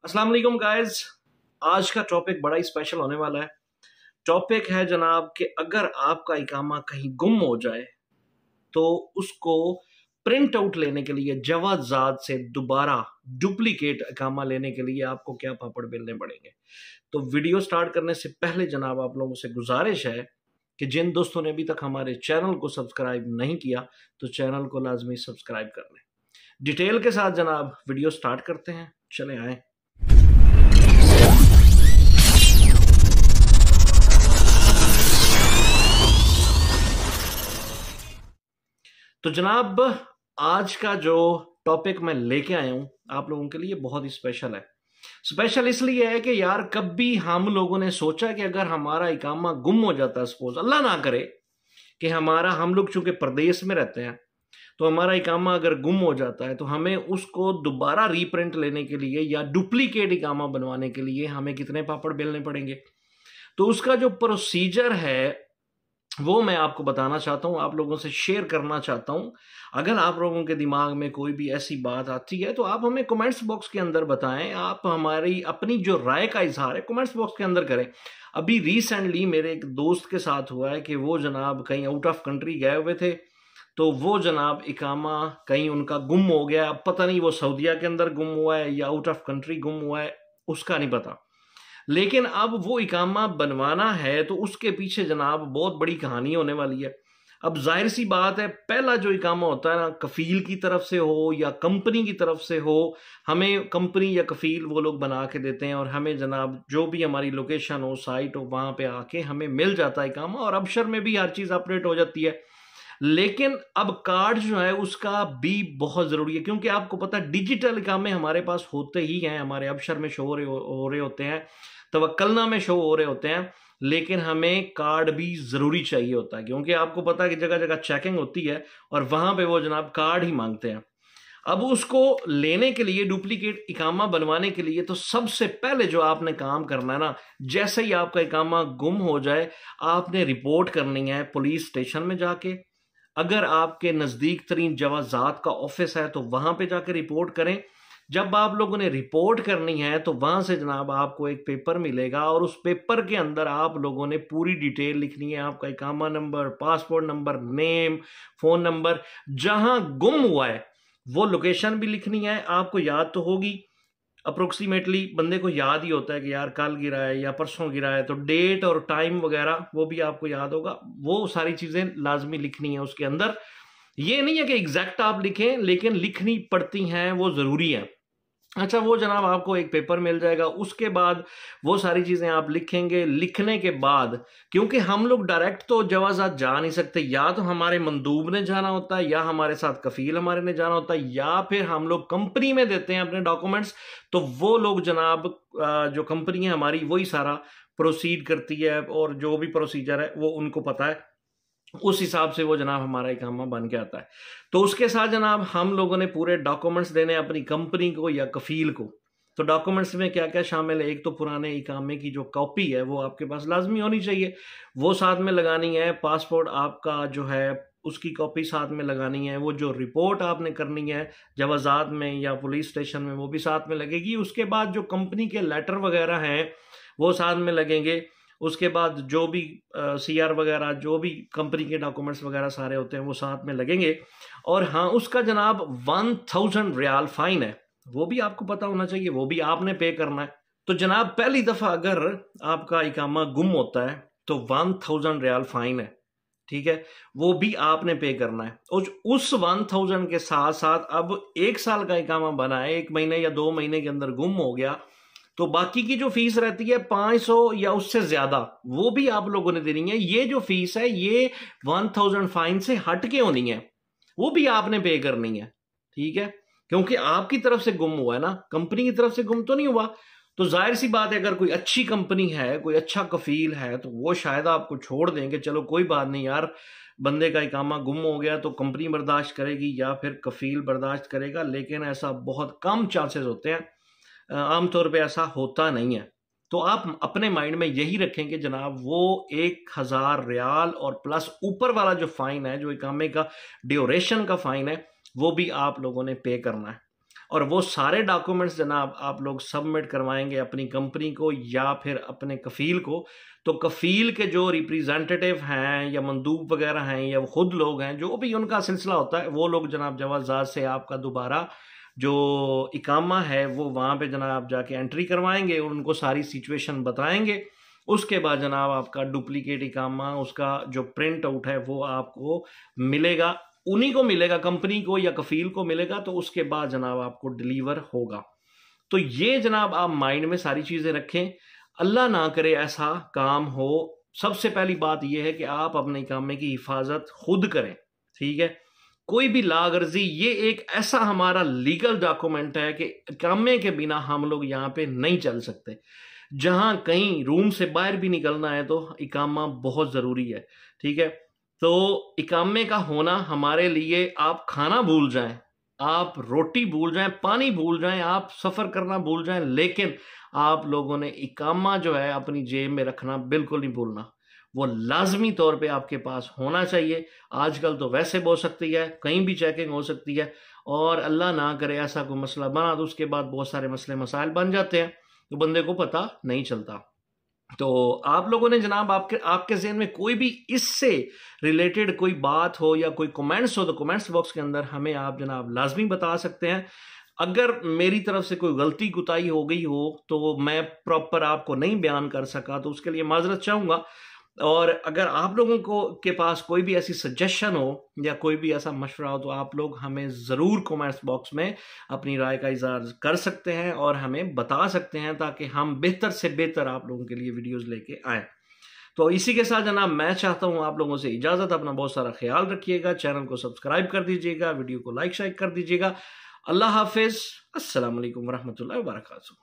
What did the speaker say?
अस्सलाम वालेकुम गाइस। आज का टॉपिक बड़ा ही स्पेशल होने वाला है। टॉपिक है जनाब कि अगर आपका इकामा कहीं गुम हो जाए तो उसको प्रिंट आउट लेने के लिए जवाजात से दोबारा डुप्लीकेट इकामा लेने के लिए आपको क्या पापड़ बेलने पड़ेंगे। तो वीडियो स्टार्ट करने से पहले जनाब आप लोगों से गुजारिश है कि जिन दोस्तों ने अभी तक हमारे चैनल को सब्सक्राइब नहीं किया तो चैनल को लाजमी सब्सक्राइब कर लें। डिटेल के साथ जनाब वीडियो स्टार्ट करते हैं, चले आए। तो जनाब आज का जो टॉपिक मैं लेके आया हूं आप लोगों के लिए बहुत ही स्पेशल है। स्पेशल इसलिए है कि यार कभी हम लोगों ने सोचा कि अगर हमारा इकामा गुम हो जाता है, सपोज अल्लाह ना करे कि हम लोग चूंकि प्रदेश में रहते हैं तो हमारा इकामा अगर गुम हो जाता है तो हमें उसको दोबारा रीप्रिंट लेने के लिए या डुप्लीकेट इकामा बनवाने के लिए हमें कितने पापड़ बेलने पड़ेंगे। तो उसका जो प्रोसीजर है वो मैं आपको बताना चाहता हूं, आप लोगों से शेयर करना चाहता हूं। अगर आप लोगों के दिमाग में कोई भी ऐसी बात आती है तो आप हमें कमेंट्स बॉक्स के अंदर बताएं। आप हमारी अपनी जो राय का इजहार है कमेंट्स बॉक्स के अंदर करें। अभी रिसेंटली मेरे एक दोस्त के साथ हुआ है कि वो जनाब कहीं आउट ऑफ कंट्री गए हुए थे, तो वो जनाब इकामा कहीं उनका गुम हो गया। अब पता नहीं वो सऊदीया के अंदर गुम हुआ है या आउट ऑफ कंट्री गुम हुआ है, उसका नहीं पता। लेकिन अब वो इकामा बनवाना है तो उसके पीछे जनाब बहुत बड़ी कहानी होने वाली है। अब जाहिर सी बात है, पहला जो इकामा होता है ना, कफील की तरफ से हो या कंपनी की तरफ से हो, हमें कंपनी या कफील वो लोग बना के देते हैं और हमें जनाब जो भी हमारी लोकेशन हो, साइट हो, वहां पे आके हमें मिल जाता है इकामा और अबशर में भी हर चीज अपडेट हो जाती है। लेकिन अब कार्ड जो है उसका भी बहुत जरूरी है, क्योंकि आपको पता है डिजिटल इकामे हमारे पास होते ही हैं, हमारे अबशर में शो हो रहे होते हैं, तवक्कलना में शो हो रहे होते हैं, लेकिन हमें कार्ड भी जरूरी चाहिए होता है, क्योंकि आपको पता है कि जगह जगह चेकिंग होती है और वहां पे वो जनाब कार्ड ही मांगते हैं। अब उसको लेने के लिए, डुप्लीकेट इकामा बनवाने के लिए, तो सबसे पहले जो आपने काम करना है ना, जैसे ही आपका इकामा गुम हो जाए आपने रिपोर्ट करनी है पुलिस स्टेशन में जाके। अगर आपके नजदीक तरीन जवाजात का ऑफिस है तो वहां पे जाके रिपोर्ट करें। जब आप लोगों ने रिपोर्ट करनी है तो वहां से जनाब आपको एक पेपर मिलेगा और उस पेपर के अंदर आप लोगों ने पूरी डिटेल लिखनी है, आपका इकामा number, passport number, name, phone number, जहां गुम हुआ है वो लोकेशन भी लिखनी है। आपको याद तो होगी, अप्रोक्सीमेटली बंदे को याद ही होता है कि यार कल गिरा है या परसों गिरा है, तो डेट और टाइम वगैरह वो भी आपको याद होगा। वो सारी चीजें लाजमी लिखनी है उसके अंदर। ये नहीं है कि एग्जैक्ट आप लिखें, लेकिन लिखनी पड़ती हैं, वो जरूरी है। अच्छा, वो जनाब आपको एक पेपर मिल जाएगा, उसके बाद वो सारी चीजें आप लिखेंगे। लिखने के बाद, क्योंकि हम लोग डायरेक्ट तो जवाजात जा नहीं सकते, या तो हमारे मंदूब ने जाना होता है या हमारे साथ कफील हमारे ने जाना होता है, या फिर हम लोग कंपनी में देते हैं अपने डॉक्यूमेंट्स, तो वो लोग जनाब जो कंपनी है हमारी वही सारा प्रोसीड करती है और जो भी प्रोसीजर है वो उनको पता है, उस हिसाब से वो जनाब हमारा इकामा बन के आता है। तो उसके साथ जनाब हम लोगों ने पूरे डॉक्यूमेंट्स देने अपनी कंपनी को या कफील को। तो डॉक्यूमेंट्स में क्या क्या शामिल है, एक तो पुराने इकामे की जो कॉपी है वो आपके पास लाजमी होनी चाहिए, वो साथ में लगानी है। पासपोर्ट आपका जो है उसकी कॉपी साथ में लगानी है। वो जो रिपोर्ट आपने करनी है जवाजात में या पुलिस स्टेशन में वो भी साथ में लगेगी। उसके बाद जो कंपनी के लेटर वगैरह हैं वो साथ में लगेंगे। उसके बाद जो भी सीआर वगैरह, जो भी कंपनी के डॉक्यूमेंट्स वगैरह सारे होते हैं वो साथ में लगेंगे। और हाँ, उसका जनाब 1000 रियाल फाइन है, वो भी आपको पता होना चाहिए, वो भी आपने पे करना है। तो जनाब पहली दफा अगर आपका इकामा गुम होता है तो 1000 रियाल फाइन है, ठीक है, वो भी आपने पे करना है। और उस 1000 के साथ साथ अब 1 साल का इकामा बना है, 1 महीने या 2 महीने के अंदर गुम हो गया, तो बाकी की जो फीस रहती है 500 या उससे ज्यादा, वो भी आप लोगों ने देनी है। ये जो फीस है ये 1000 फाइन से हट के होनी है, वो भी आपने पे करनी है, ठीक है, क्योंकि आपकी तरफ से गुम हुआ है ना, कंपनी की तरफ से गुम तो नहीं हुआ। तो जाहिर सी बात है, अगर कोई अच्छी कंपनी है, कोई अच्छा कफील है, तो वो शायद आपको छोड़ देंगे, चलो कोई बात नहीं यार, बंदे का इकामा गुम हो गया तो कंपनी बर्दाश्त करेगी या फिर कफील बर्दाश्त करेगा। लेकिन ऐसा बहुत कम चांसेस होते हैं, आमतौर पे ऐसा होता नहीं है। तो आप अपने माइंड में यही रखें कि जनाब वो 1000 रियाल और प्लस ऊपर वाला जो फाइन है, जो इकामे का ड्यूरेशन का फाइन है, वो भी आप लोगों ने पे करना है। और वो सारे डॉक्यूमेंट्स जनाब आप लोग सबमिट करवाएंगे अपनी कंपनी को या फिर अपने कफील को। तो कफील के जो रिप्रेजेंटेटिव हैं या मंदूब वगैरह हैं या वो खुद लोग हैं, जो भी उनका सिलसिला होता है, वो लोग जनाब जवाज़ात से आपका दोबारा जो इकामा है वो वहाँ पे जनाब जाके एंट्री करवाएंगे और उनको सारी सिचुएशन बताएंगे। उसके बाद जनाब आपका डुप्लीकेट इकामा, उसका जो प्रिंट आउट है वो आपको मिलेगा, उन्हीं को मिलेगा, कंपनी को या कफील को मिलेगा। तो उसके बाद जनाब आपको डिलीवर होगा। तो ये जनाब आप माइंड में सारी चीज़ें रखें, अल्लाह ना करे ऐसा काम हो। सबसे पहली बात यह है कि आप अपने इकामे की हिफाजत खुद करें, ठीक है। कोई भी लागर्जी, ये एक ऐसा हमारा लीगल डॉक्यूमेंट है कि इकामे के बिना हम लोग यहाँ पे नहीं चल सकते। जहां कहीं रूम से बाहर भी निकलना है तो इकामा बहुत ज़रूरी है, ठीक है। तो इकामे का होना हमारे लिए, आप खाना भूल जाएं, आप रोटी भूल जाएं, पानी भूल जाएं, आप सफ़र करना भूल जाएं, लेकिन आप लोगों ने इकामा जो है अपनी जेब में रखना बिल्कुल नहीं भूलना। वो लाजमी तौर पे आपके पास होना चाहिए। आजकल तो वैसे हो सकती है, कहीं भी चेकिंग हो सकती है, और अल्लाह ना करे ऐसा कोई मसला बना तो उसके बाद बहुत सारे मसले मसाइल बन जाते हैं, तो बंदे को पता नहीं चलता। तो आप लोगों ने जनाब आपके ज़हन में कोई भी इससे रिलेटेड कोई बात हो या कोई कमेंट्स हो तो कमेंट्स बॉक्स के अंदर हमें आप जनाब लाजमी बता सकते हैं। अगर मेरी तरफ से कोई गलती कुताही हो गई हो तो मैं प्रॉपर आपको नहीं बयान कर सका तो उसके लिए माजरत चाहूँगा। और अगर आप लोगों को के पास कोई भी ऐसी सजेशन हो या कोई भी ऐसा मशवरा हो तो आप लोग हमें ज़रूर कमेंट्स बॉक्स में अपनी राय का इज़हार कर सकते हैं और हमें बता सकते हैं, ताकि हम बेहतर से बेहतर आप लोगों के लिए वीडियोस लेके आएँ। तो इसी के साथ जनाब मैं चाहता हूं आप लोगों से इजाज़त। अपना बहुत सारा ख्याल रखिएगा, चैनल को सब्सक्राइब कर दीजिएगा, वीडियो को लाइक शेयर कर दीजिएगा। अल्लाह हाफिज़, अस्सलाम वालेकुम वरहमतुल्लाहि वबरकातुहू।